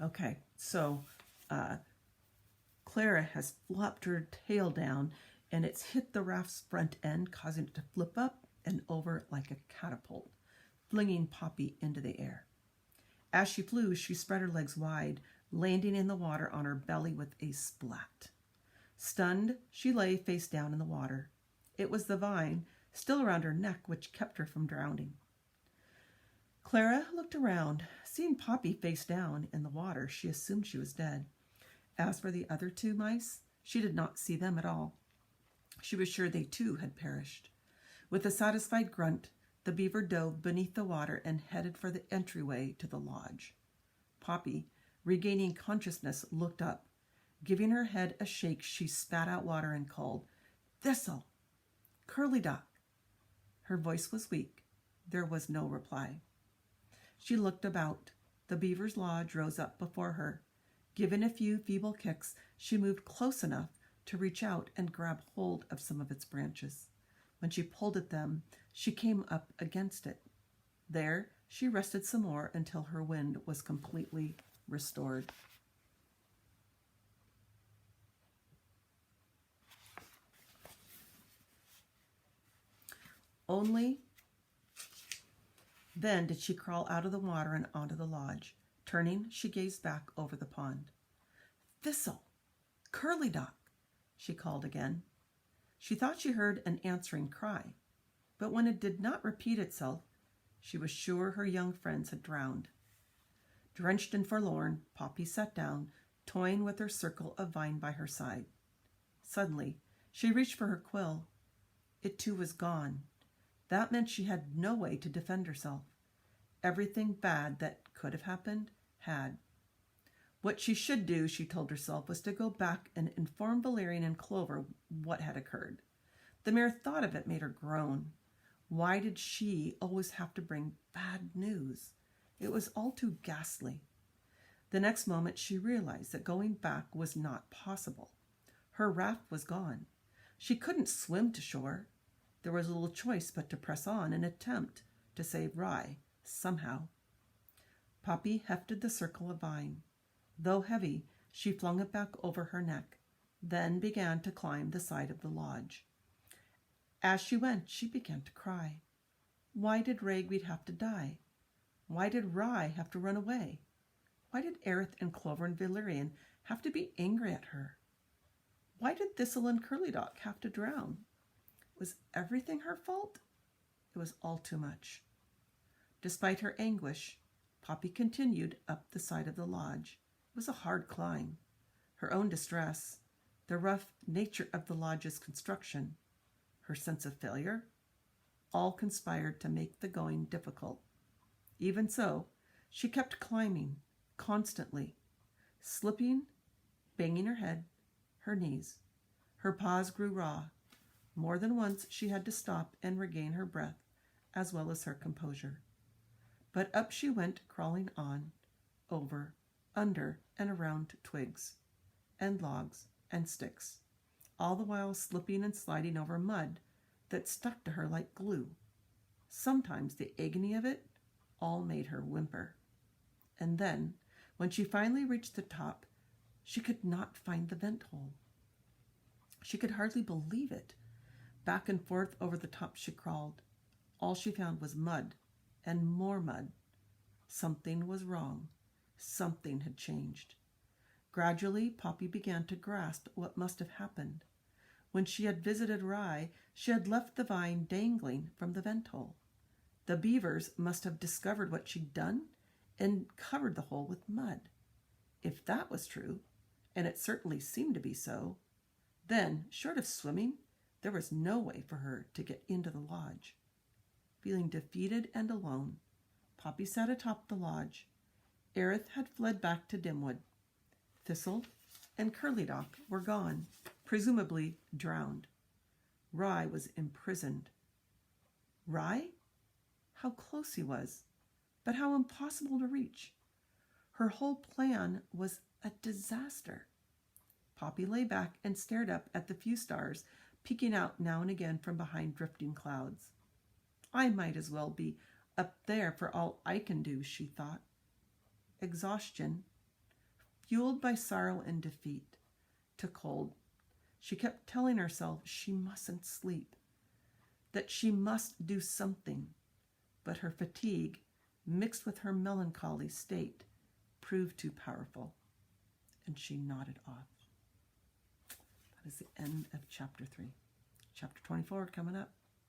Okay, so Clara has flopped her tail down and it's hit the raft's front end, causing it to flip up and over like a catapult, flinging Poppy into the air. As she flew, she spread her legs wide, landing in the water on her belly with a splat. Stunned, she lay face down in the water. It was the vine, still around her neck, which kept her from drowning. Clara looked around. Seeing Poppy face down in the water, she assumed she was dead. As for the other two mice, she did not see them at all. She was sure they too had perished. With a satisfied grunt, the beaver dove beneath the water and headed for the entryway to the lodge. Poppy, regaining consciousness, looked up. Giving her head a shake, she spat out water and called, "Thistle! Curly Duck!" Her voice was weak. There was no reply. She looked about. The beaver's lodge rose up before her. Given a few feeble kicks, she moved close enough to reach out and grab hold of some of its branches. When she pulled at them, she came up against it. There, she rested some more until her wind was completely restored. Only then did she crawl out of the water and onto the lodge. Turning, she gazed back over the pond. "Thistle! Curly Duck!" she called again. She thought she heard an answering cry, but when it did not repeat itself, she was sure her young friends had drowned. Drenched and forlorn, Poppy sat down, toying with her circle of vine by her side. Suddenly, she reached for her quill. It too was gone. That meant she had no way to defend herself. Everything bad that could have happened had. What she should do, she told herself, was to go back and inform Valerian and Clover what had occurred. The mere thought of it made her groan. Why did she always have to bring bad news? It was all too ghastly. The next moment she realized that going back was not possible. Her raft was gone. She couldn't swim to shore. There was little choice but to press on and attempt to save Rye, somehow. Poppy hefted the circle of vine. Though heavy, she flung it back over her neck, then began to climb the side of the lodge. As she went, she began to cry. Why did Ragweed have to die? Why did Rye have to run away? Why did Aerith and Clover and Valerian have to be angry at her? Why did Thistle and Curly Duck have to drown? Was everything her fault? It was all too much. Despite her anguish, Poppy continued up the side of the lodge. It was a hard climb. Her own distress, the rough nature of the lodge's construction, her sense of failure, all conspired to make the going difficult. Even so, she kept climbing, constantly, slipping, banging her head, her knees. Her paws grew raw. More than once she had to stop and regain her breath, as well as her composure. But up she went, crawling on, over, under, and around twigs, and logs, and sticks, all the while slipping and sliding over mud that stuck to her like glue. Sometimes the agony of it all made her whimper. And then, when she finally reached the top, she could not find the vent hole. She could hardly believe it. Back and forth over the top she crawled. All she found was mud, and more mud. Something was wrong. Something had changed. Gradually, Poppy began to grasp what must have happened. When she had visited Rye, she had left the vine dangling from the vent hole. The beavers must have discovered what she'd done and covered the hole with mud. If that was true, and it certainly seemed to be so, then, short of swimming, there was no way for her to get into the lodge. Feeling defeated and alone, Poppy sat atop the lodge. Aerith had fled back to Dimwood. Thistle and Curly Duck were gone, presumably drowned. Rye was imprisoned. Rye? How close he was, but how impossible to reach. Her whole plan was a disaster. Poppy lay back and stared up at the few stars peeking out now and again from behind drifting clouds. I might as well be up there for all I can do, she thought. Exhaustion, fueled by sorrow and defeat, took hold. She kept telling herself she mustn't sleep, that she must do something, but her fatigue, mixed with her melancholy state, proved too powerful, and she nodded off. That is the end of chapter 3. Chapter 24 coming up.